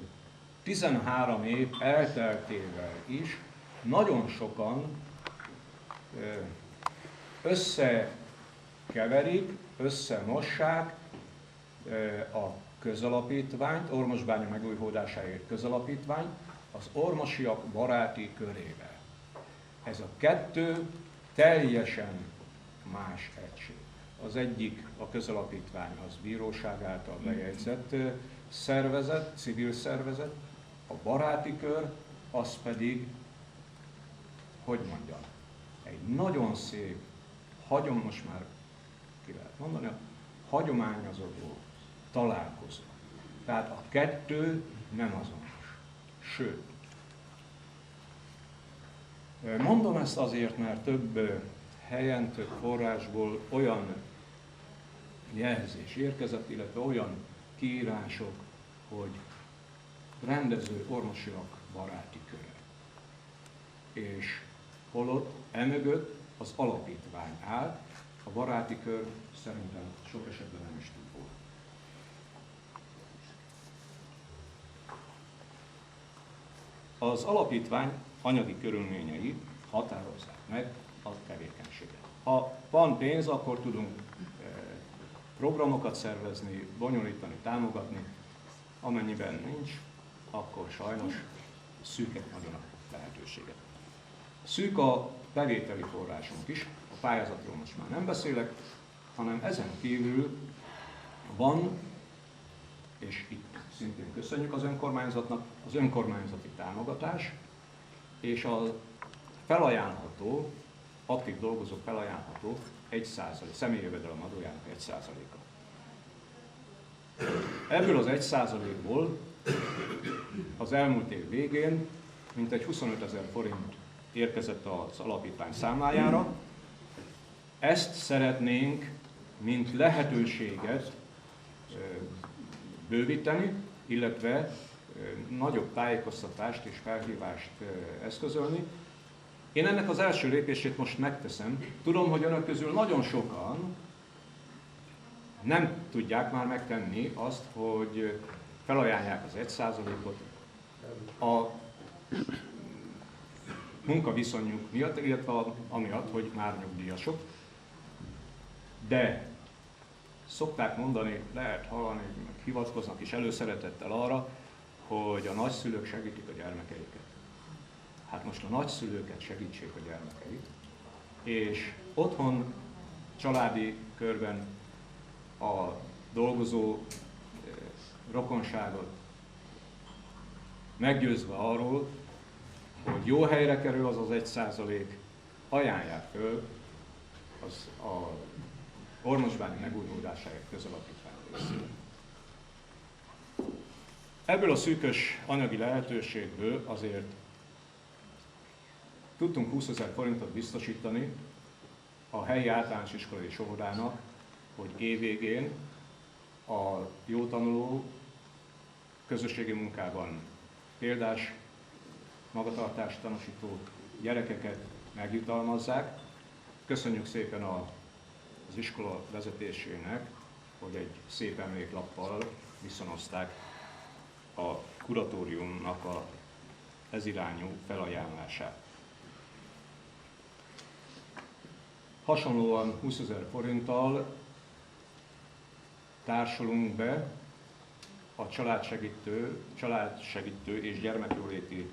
13 év elteltével is nagyon sokan összekeverik, összemossák a közalapítványt, Ormosbánya megújulódásáért közalapítvány, az ormosiak baráti körével. Ez a kettő teljesen más egység. Az egyik, a közalapítvány, az bíróság által bejegyzett szervezet, civil szervezet, a baráti kör, az pedig, hogy mondjam, egy nagyon szép, most már ki lehet mondani, hagyományozó találkozó. Tehát a kettő nem azonos. Sőt, mondom ezt azért, mert több helyen, több forrásból olyan jelzés érkezett, illetve olyan kiírások, hogy rendező ormosiak baráti köre. És holott emögött az alapítvány áll, a baráti kör szerintem sok esetben nem is tud volna. Az alapítvány anyagi körülményei határozzák meg a tevékenységet. Ha van pénz, akkor tudunk programokat szervezni, bonyolítani, támogatni. Amennyiben nincs, akkor sajnos szűkek nagyon a lehetőséget. Szűk a bevételi forrásunk is, a pályázatról most már nem beszélek, hanem ezen kívül van, és itt szintén köszönjük az önkormányzatnak, az önkormányzati támogatás, és a felajánlható, aktív dolgozók felajánlható 1%, személyjövedelem adójának 1%-a. Ebből az 1%-ból az elmúlt év végén mintegy 25 000 forint érkezett az alapítvány számlájára. Ezt szeretnénk, mint lehetőséget bővíteni, illetve nagyobb tájékoztatást és felhívást eszközölni. Én ennek az első lépését most megteszem. Tudom, hogy önök közül nagyon sokan nem tudják már megtenni azt, hogy felajánlják az 1%-ot a munkaviszonyuk miatt, illetve amiatt, hogy már nyugdíjasok. De szokták mondani, lehet hallani, meg hivatkoznak is előszeretettel arra, hogy a nagyszülők segítik a gyermekeiket. Hát most a nagyszülőket segítsék a gyermekeik, és otthon, családi körben a dolgozó rokonságot meggyőzve arról, hogy jó helyre kerül az 1%, ajánlják föl az a Ormosbánya megújulódásáért közalapítvány részére. Ebből a szűkös anyagi lehetőségből azért tudtunk 20 000 forintot biztosítani a helyi általános iskolai óvodának, hogy évvégén a jó tanuló közösségi munkában példás magatartást tanúsító gyerekeket megjutalmazzák. Köszönjük szépen az iskola vezetésének, hogy egy szép emléklappal viszonozták a kuratóriumnak ez irányú felajánlását. Hasonlóan 20 000 forinttal társulunk be a családsegítő és gyermekjóléti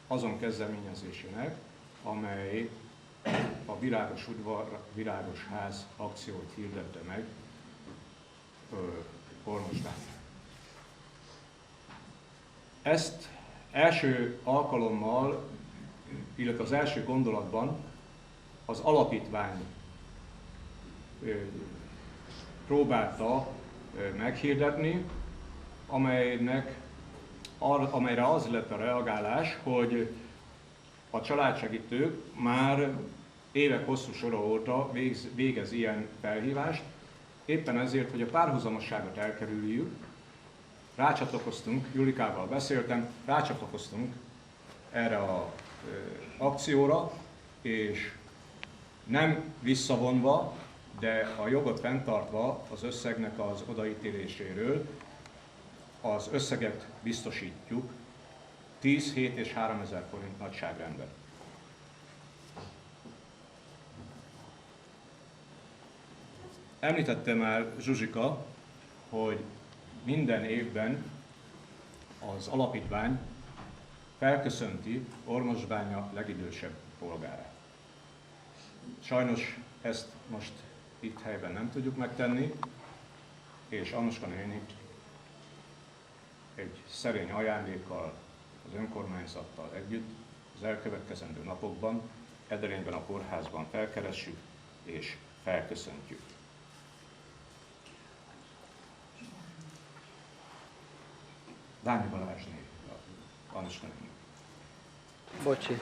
azon kezdeményezésének, amely a Virágos udvar, Virágos ház akciót hirdette meg Ormosdán. Ezt első alkalommal, illetve az első gondolatban az alapítvány próbálta meghirdetni, amelyre az lett a reagálás, hogy a családsegítők már évek hosszú sora óta végez ilyen felhívást, éppen ezért, hogy a párhuzamosságot elkerüljük, rácsatlakoztunk, Julikával beszéltem, rácsatlakoztunk erre az akcióra, és nem visszavonva, de a jogot fenntartva az összegnek az odaítéléséről az összeget biztosítjuk 10, 7 és 3000 forint nagyságrendben. Említette már Zsuzsika, hogy minden évben az alapítvány felköszönti Ormosbánya legidősebb polgárát. Sajnos ezt most itt helyben nem tudjuk megtenni, és Annuska néni egy szerény ajándékkal, az önkormányzattal együtt az elkövetkezendő napokban Ederényben a kórházban felkeressük és felköszöntjük. Dányi Balázsné, Annuska néni. Bocsi.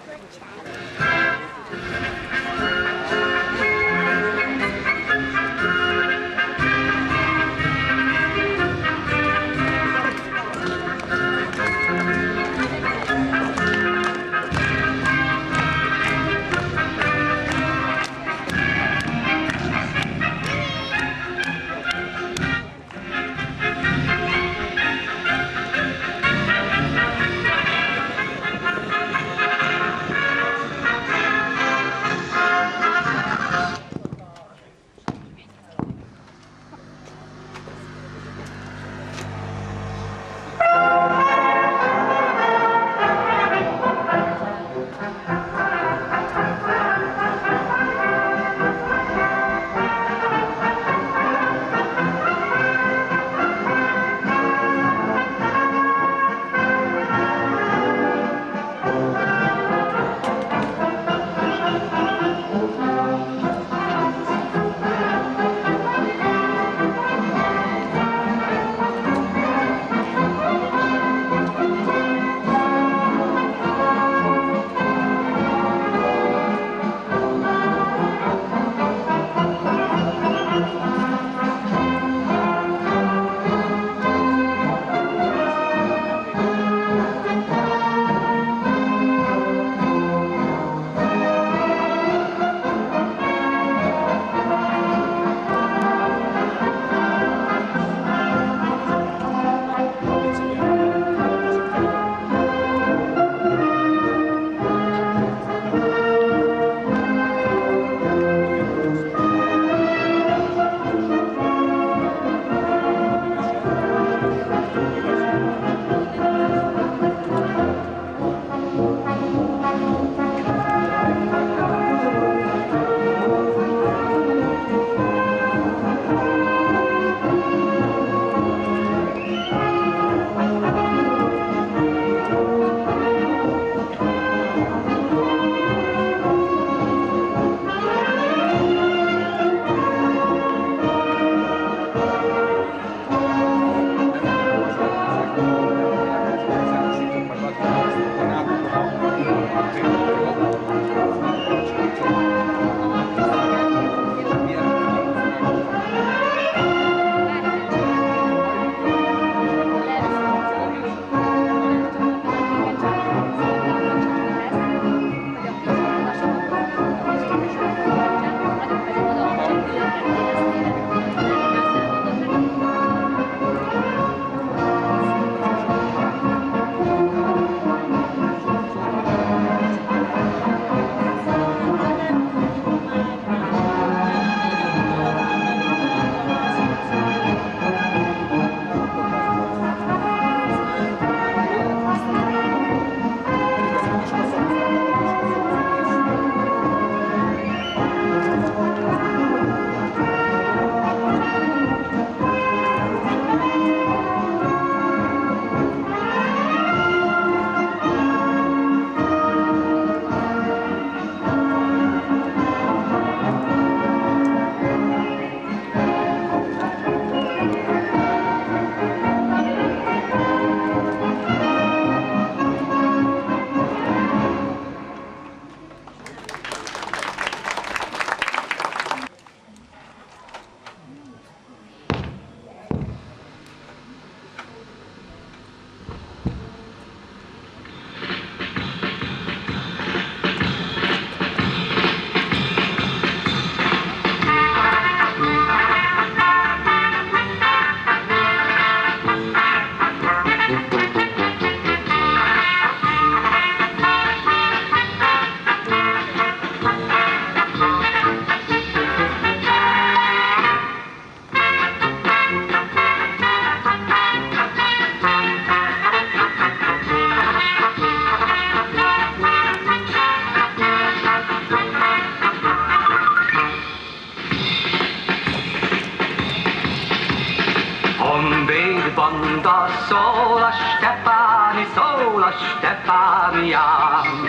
banda, szól a Stefáni, szól a Stefániám.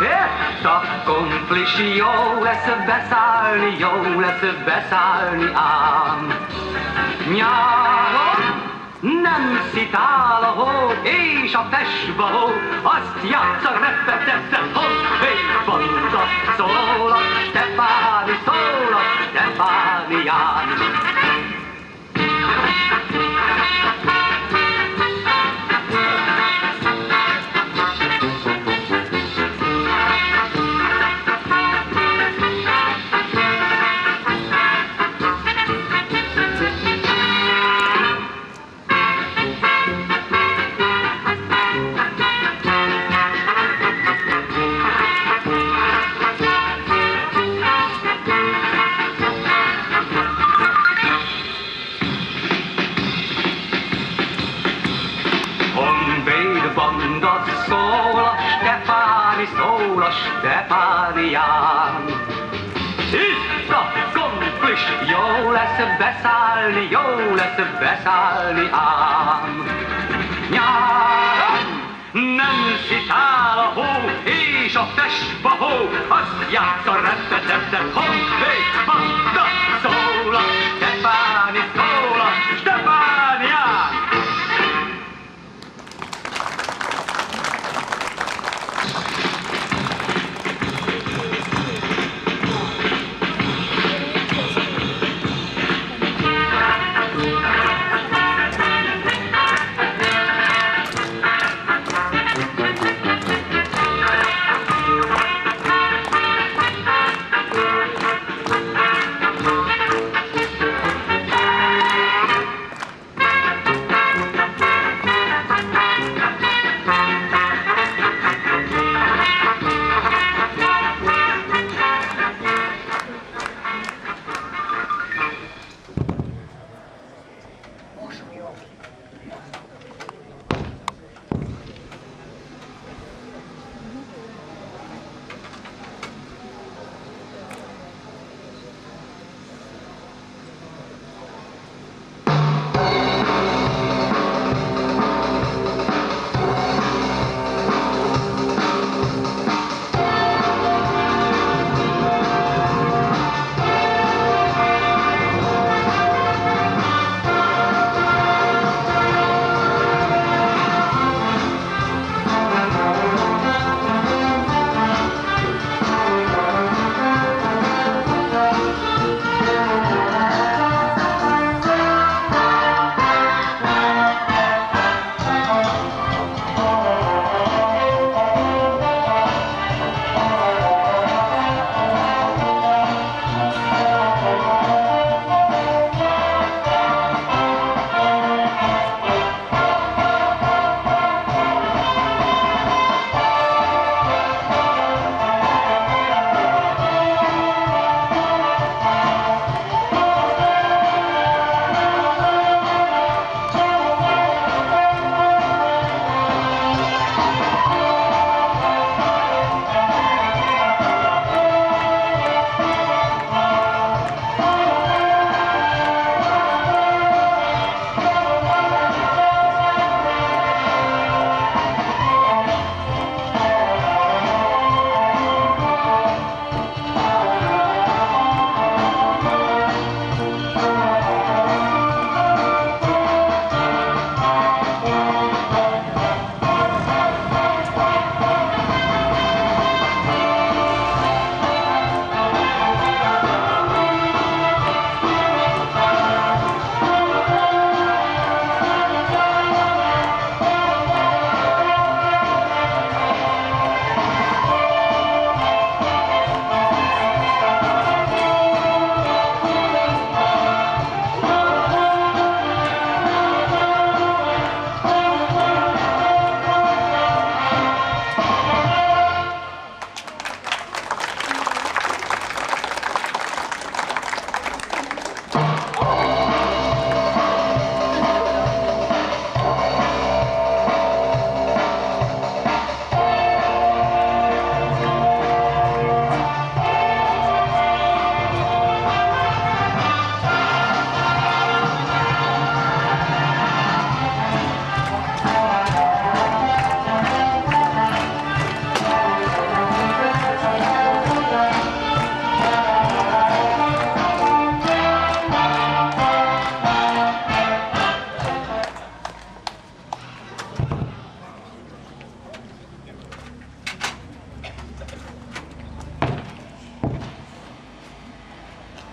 Itt a komplis, jó lesz beszállni, jó lesz beszállni ám. Nyáron nem szitál a hó, és a testba hó, azt játsza repetettet, hogy banda, szól a Stefáni, szól a Stefániám. Szól a Stefánián. Itt a komplis, jó lesz beszállni, jó lesz beszállni ám. Nyáron nem szitál a hó, és a testba hó, azt játsza repetettet, honvéd banda, szól a Stefáni, szól a Stefánián.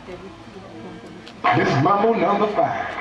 This is Mambo number 5.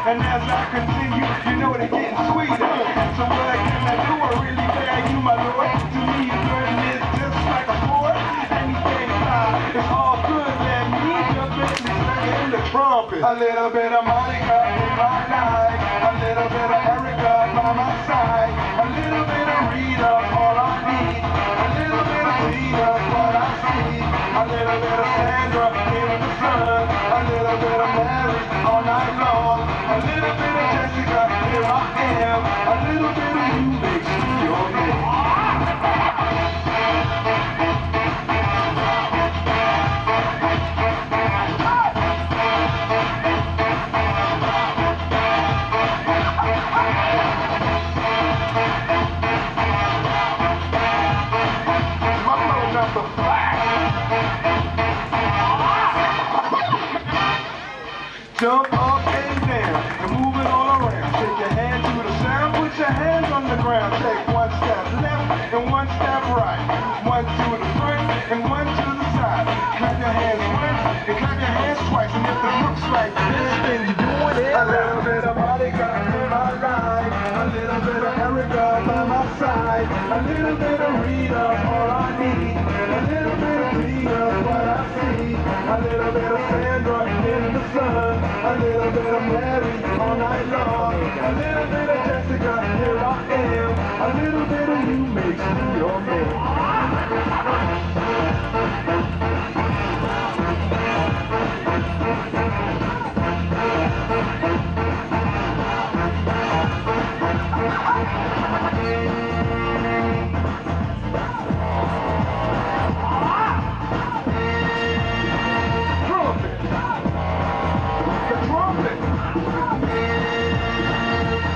And as I continue, you know they're getting sweeter. So what can I do? I really dare you, my lord. To me, flirting is just like a sport. Anything fly, it's all good. Let me jump in the trumpet. A little bit of Monica in my life. A little bit of Erica by my side. A little bit of Rita, all I need. A little bit of Tina, what I see. A little bit of Sandra in the sun. A little bit of Mary all night long. A little bit of Jessica, here I am. A little bit of you makes me your man. Jump up and down and move it all around. Shake your hand to the sound, put your hands on the ground. Take one step left and one step right. One to the front and one to the side. Clap your hands once and clap your hands twice. And if it looks like this, then you're doing it. A little bit of Monica in my life. A little bit of Erica by my side. A little bit of Rita, all I need. A little bit of Tina, what I see. A little bit of Sandra in the sun. A little bit of Mary all night long. A little bit of Jessica, here I am. A little bit of you makes me your man.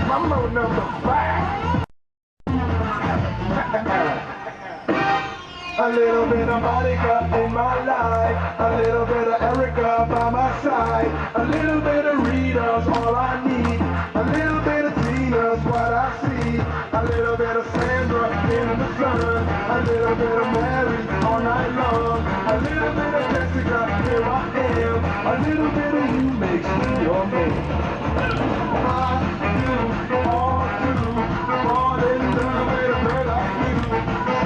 Mambo number 5. A little bit of Monica in my life. A little bit of Erica by my side. A little bit of Rita's all I need. A little bit of Tina's what I see. A little bit of Sandra in the sun. A little bit of Mary all night long. A little bit of Jessica, here I am. A little bit of you makes me your man. Fall in love with a girl like you.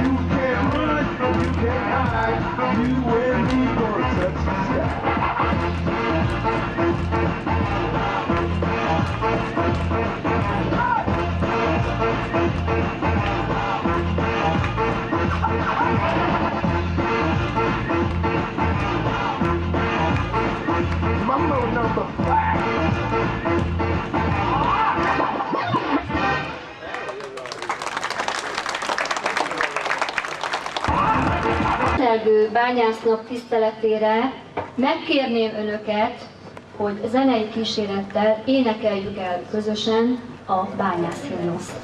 You can't run, you can't hide. You and me gonna touch the sky. Mambo number 5. Közelgő bányásznap tiszteletére megkérném Önöket, hogy zenei kísérettel énekeljük el közösen a bányászhimnuszt.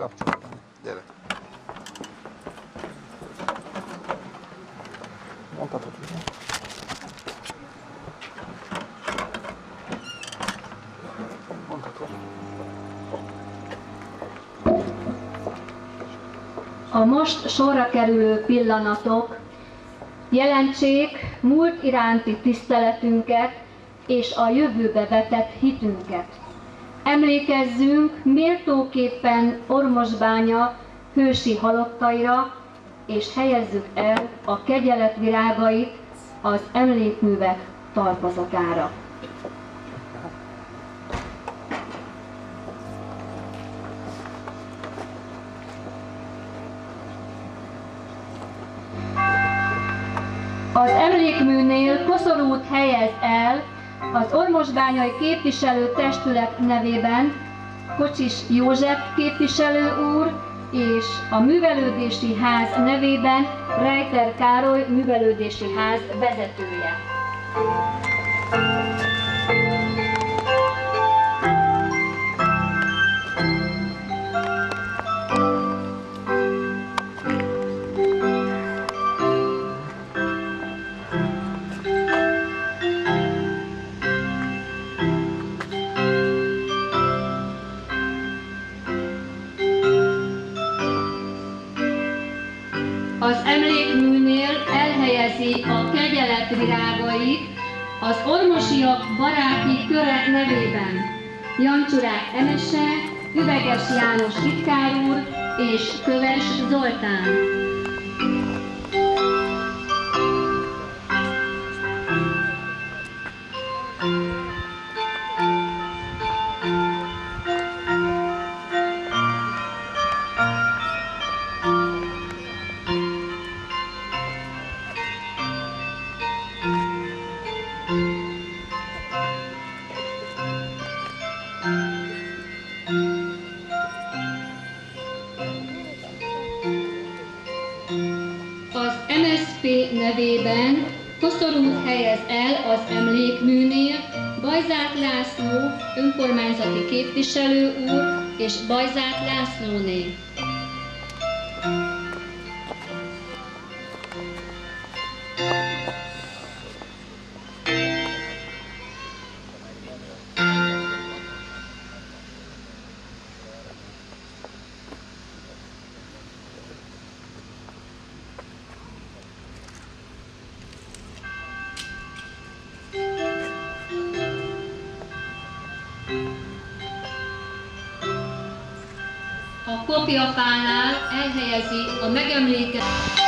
Kapcsoltam. Gyere. Mondhatod, ugye? Mondhatod. A most sorra kerülő pillanatok jelentsék múlt iránti tiszteletünket és a jövőbe vetett hitünket. Emlékezzünk méltóképpen Ormosbánya hősi halottaira, és helyezzük el a kegyelet virágait az emlékművek talpazatára. Az emlékműnél koszorút helyez el az Ormosbányai Képviselő Testület nevében Kocsis József képviselő úr, és a Művelődési Ház nevében Reiter Károly Művelődési Ház vezetője. Az emlékműnél elhelyezi a kegyelet virágait az ormosiak baráti köre nevében Jancsurák Emese, Üveges János titkár úr és Köves Zoltán. Nevében koszorút helyez el az emlékműnél Bajzát László önkormányzati képviselő úr és Bajzát Lászlóné. A kopjafánál elhelyezi a megemlékezést.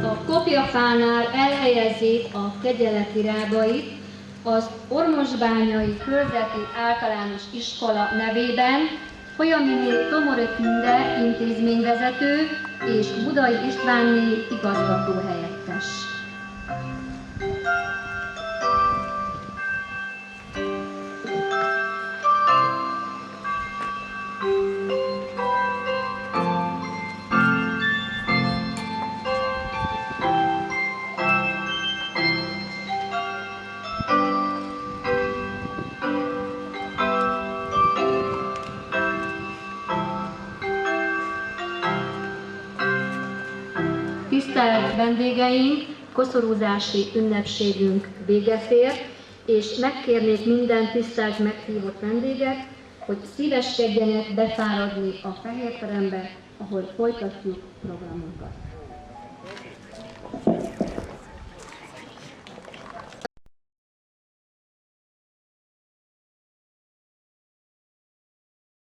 A kopjafánál elhelyezi a kegyelet virágait az Ormosbányai Körzeti Általános Iskola nevében Folyaminé Tomori Tünde intézményvezető és Budai Istvánné igazgatóhelyettes. Tisztelt vendégeink, koszorúzási ünnepségünk véget ér, és megkérnék minden tisztelt meghívott vendéget, hogy szíveskedjenek befáradni a Fehér terembe, ahol folytatjuk programunkat.